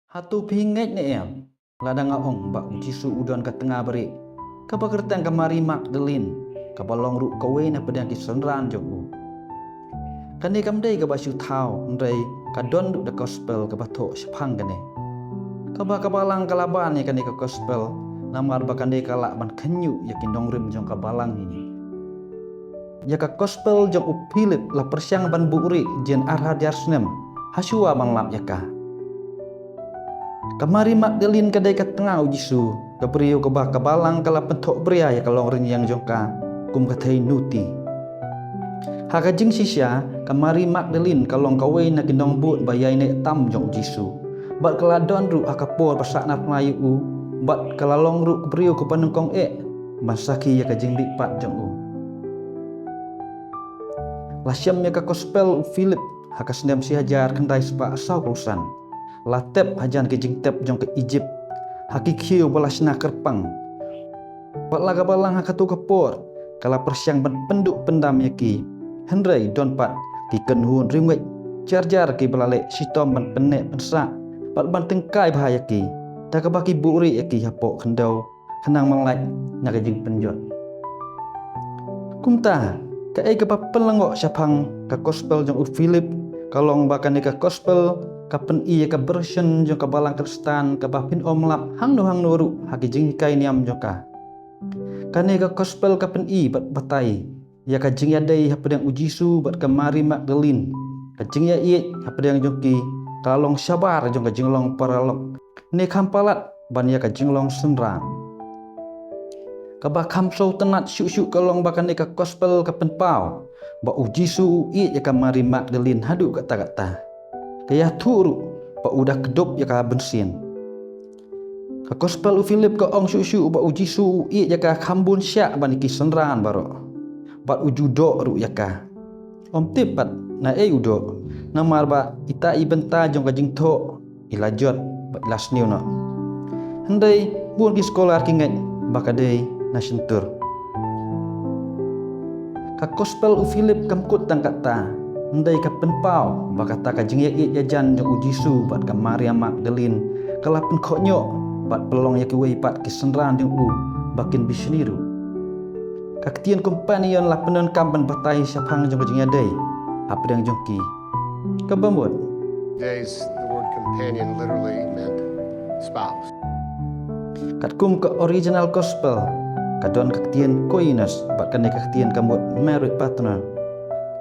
Hatu pinget ne em. Ladang aong bak jisu udon ka tengah beri. Kapakertang kamari Magdalene. Kabalong ru kawe na pedang kisenran jogu. Kani kamdai ka basu tau ndai kadon du da gospel ka bato sepang kane. Kabalang kalaban ni kani ka gospel namar bakande kala ban kenyu yakin dongrim jong kabalang ini. Ya ka gospel jong up Philip la persiang ban buuri jen arha diarsnem hasua ban lap yaka. Kamari Magdalene kadai ka tengah jisu kapriu ka ba kabalang kala pentok bria ya kalong ring yang jongka kum katai nuti. Haka jing sisya kamari Magdalene kalong kawe na kinong but bayai ne tam jong jisu. Bat kaladon ru akapor pasak nat mayu u bat kalalong ru kapriu ka panengkong masaki ya ka jing lipat jong u. Lasyam ya ka gospel Philip haka sendem si hajar kendai sepa asau kurusan. Latep hajan ke jing tep jong ke Egypt. Haki kiu balas na kerpang. Bat laga balang haka tu kapor. Kala persiang ban penduk pendam yaki. Hendrai don pat ki kenhun ringwek. Jar-jar ki belale sitom ban penek pensak. Bat ban tengkai bahaya ki. Tak baki buri yaki hapok kendau. Kenang manglai na ke jing penjot. Kumta ka ai ka pelengok syapang ka gospel jong Philip kalong bakan ka gospel kapen iya ka version jong ka balang Kristen ka bapin omlap hang nuru haki jing kai niam joka kane ka gospel kapen i bat batai ya ka jing ya dei hapedang ujisu bat kamari Magdalene ka jing ya i hapedang jongki kalong sabar jong ka jinglong paralok ne kampalat ban ya ka jinglong senrang kabak hamso tenat syuk-syuk kalong bakan ka gospel kapen pau ba ujisu i ya kamari Magdalene hadu kata-kata kaya turu pa udah kedop ya ka bensin. Ka gospel Philip ka ong syuk-syuk ba ujisu i ya ka kambun syak ban ki senran baro. Bat ujudo ru ya ka. Om tipat na udo. Namar ba ita i benta jong ka jing tho ilajot ba las niu no. Hendai buon ki sekolah ki ngai bakadei na sentur. Ka gospel Philip kamkut tang kata ndai ka penpau bakata ka jing ye jajan jong ujisu bat ka Maria Magdalene kala pen khonyo bat pelong ya ki wei pat ki senran ding u bakin bisniru ka ketien kompanion la penon kamban batai syapang jong jing dai apdang jong ki ka bambut days the word companion literally meant spouse. Kat kum ke original gospel kadon ka ketien koinas bat kan ka ketien kamut married partner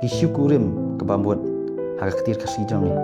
ki syukurim kebambut hak ketir kasih jong ni.